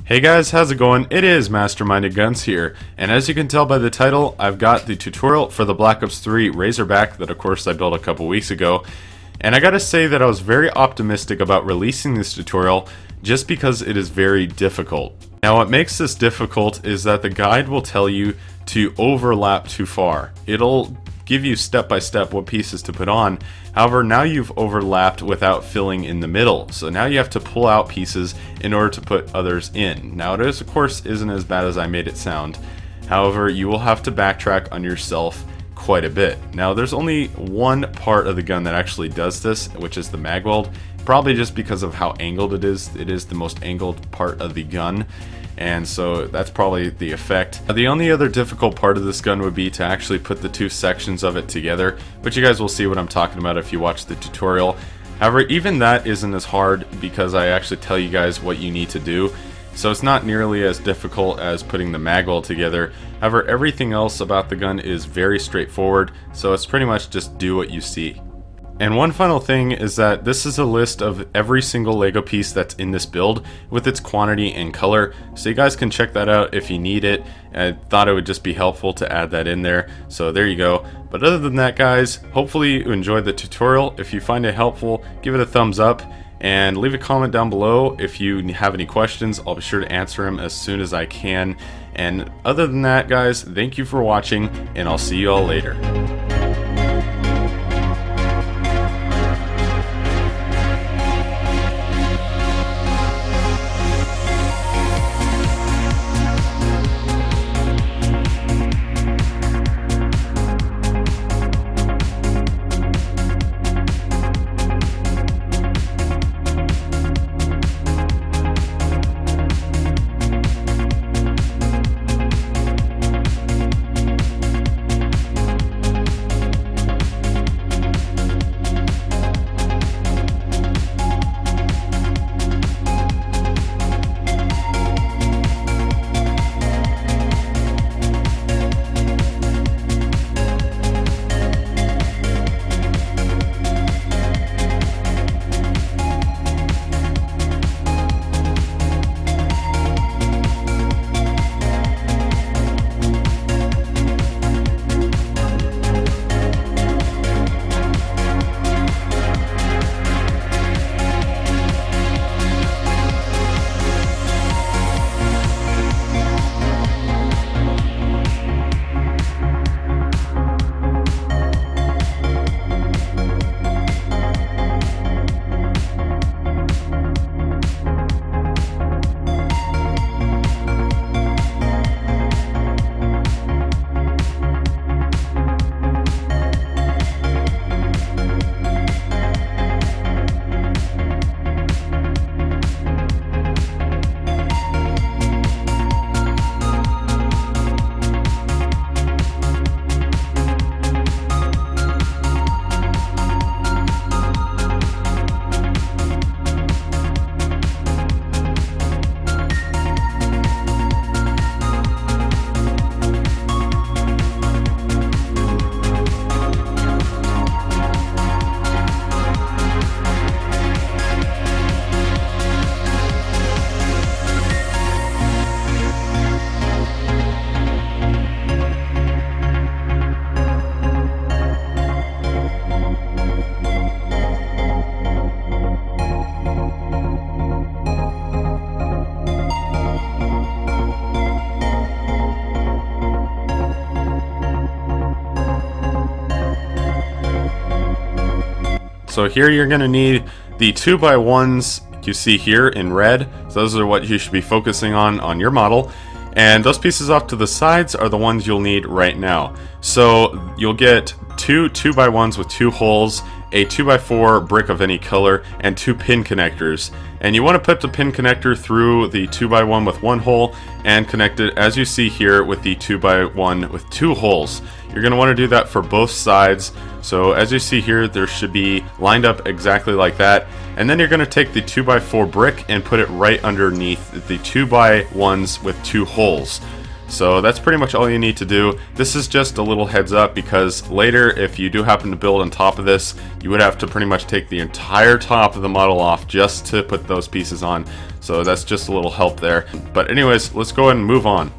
Hey guys, how's it going? It is Masterminded Guns here, and as you can tell by the title, I've got the tutorial for the Black Ops 3 Razorback that of course I built a couple weeks ago. And I gotta say that I was very optimistic about releasing this tutorial just because it is very difficult. Now what makes this difficult is that the guide will tell you to overlap too far. It'll give you step by step what pieces to put on. However, now you've overlapped without filling in the middle. So now you have to pull out pieces in order to put others in. Now it is, of course, isn't as bad as I made it sound. However, you will have to backtrack on yourself quite a bit. Now there's only one part of the gun that actually does this, which is the mag weld. Probably just because of how angled it is. It is the most angled part of the gun. And so that's probably the effect. The only other difficult part of this gun would be to actually put the two sections of it together, which you guys will see what I'm talking about if you watch the tutorial. However, even that isn't as hard because I actually tell you guys what you need to do. So it's not nearly as difficult as putting the mag weld together. However, everything else about the gun is very straightforward, so it's pretty much just do what you see. And one final thing is that this is a list of every single Lego piece that's in this build with its quantity and color, so you guys can check that out if you need it. I thought it would just be helpful to add that in there, so there you go. But other than that guys, hopefully you enjoyed the tutorial. If you find it helpful, give it a thumbs up and leave a comment down below if you have any questions. I'll be sure to answer them as soon as I can. And other than that guys, thank you for watching and I'll see you all later. So here you're going to need the 2x1s you see here in red. So those are what you should be focusing on your model. And those pieces off to the sides are the ones you'll need right now. So you'll get two 2x1s with 2 holes, a 2x4 brick of any color, and 2 pin connectors. And you want to put the pin connector through the 2x1 with 1 hole and connect it as you see here with the 2x1 with 2 holes. You're going to want to do that for both sides. So as you see here, there should be lined up exactly like that. And then you're going to take the 2x4 brick and put it right underneath the 2x1s with 2 holes. So that's pretty much all you need to do. This is just a little heads up because later, if you do happen to build on top of this, you would have to pretty much take the entire top of the model off just to put those pieces on. So that's just a little help there. But anyways, let's go ahead and move on.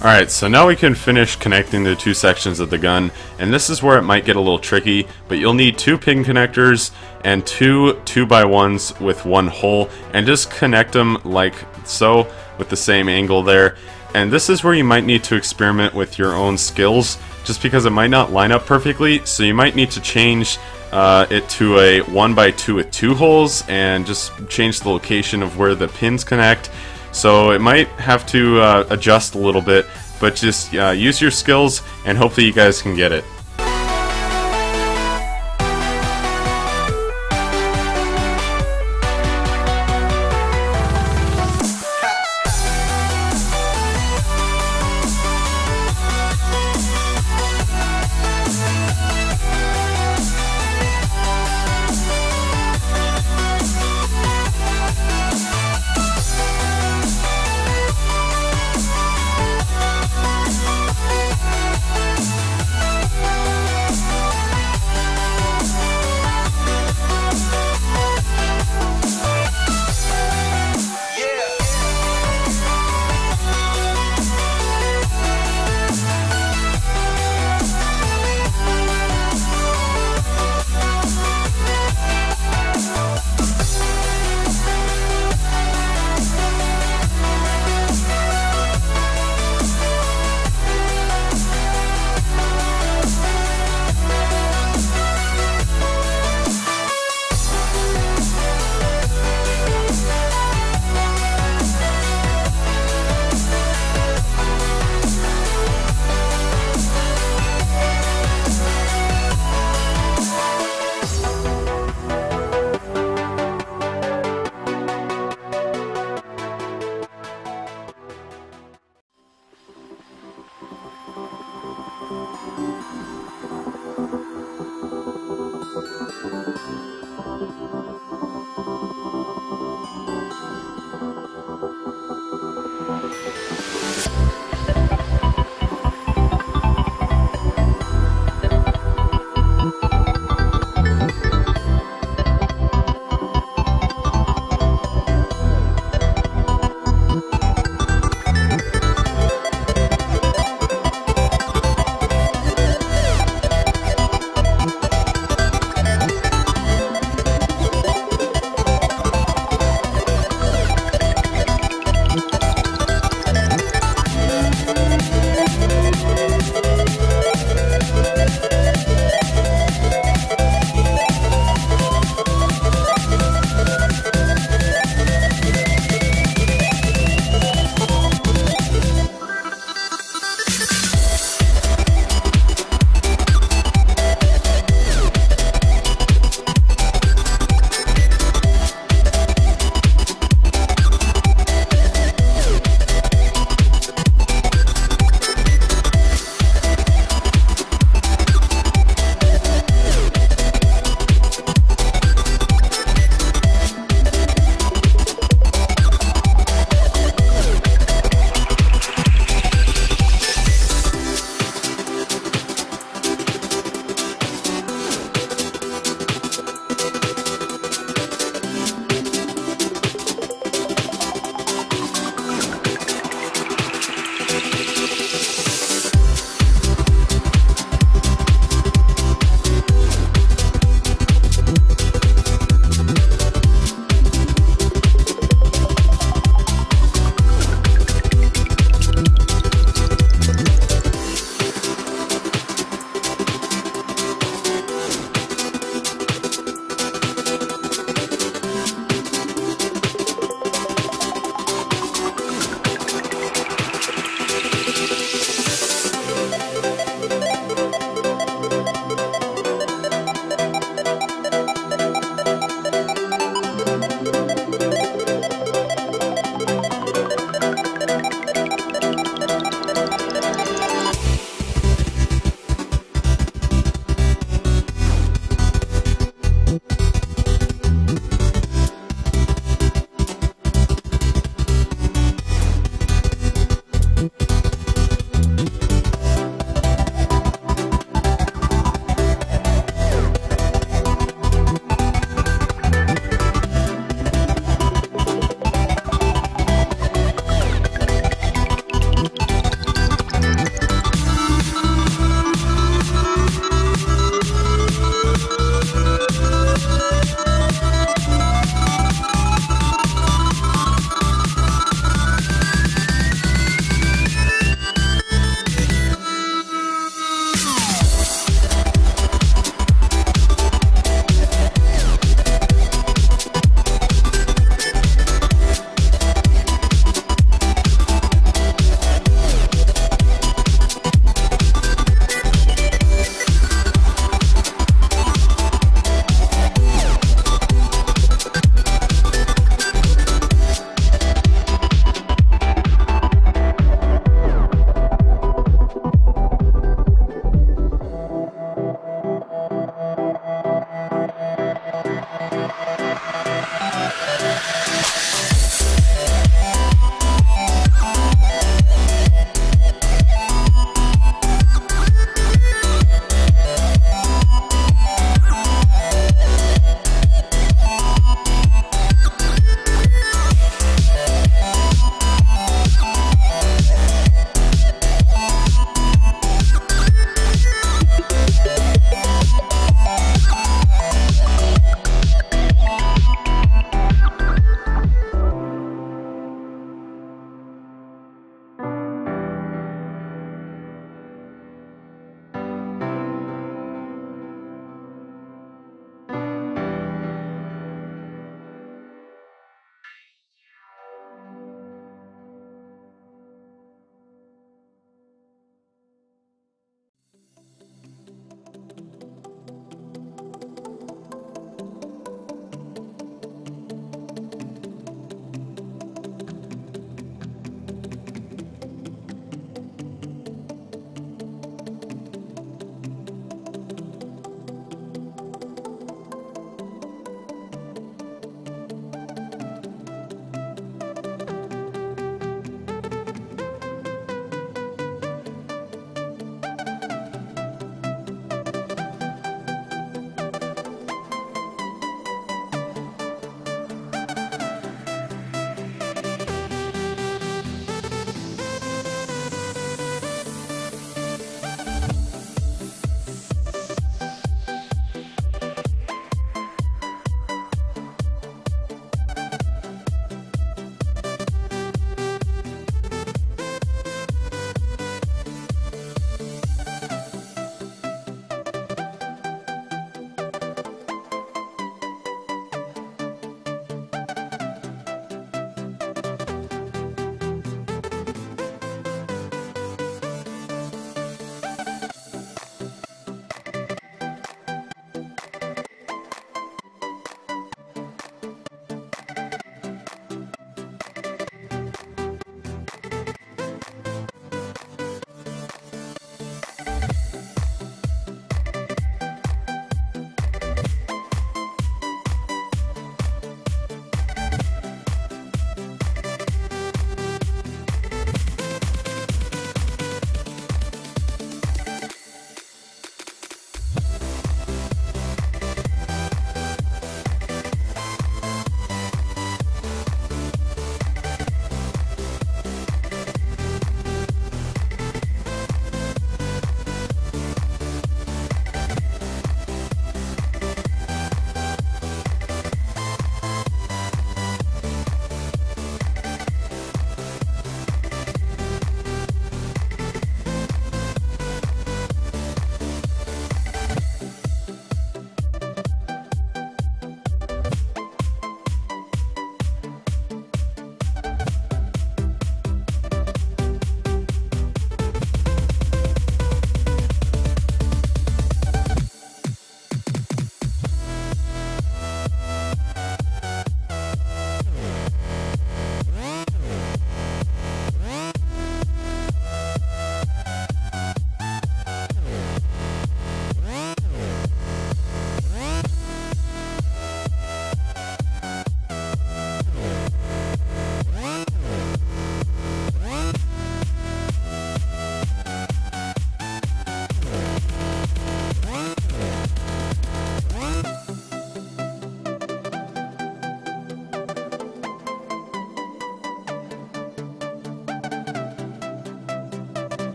Alright, so now we can finish connecting the two sections of the gun, and this is where it might get a little tricky, but you'll need two pin connectors and two 2x1s with one hole, and just connect them like so with the same angle there. And this is where you might need to experiment with your own skills, just because it might not line up perfectly, so you might need to change it to a 1x2 with two holes, and just change the location of where the pins connect. So it might have to adjust a little bit, but just use your skills and hopefully you guys can get it.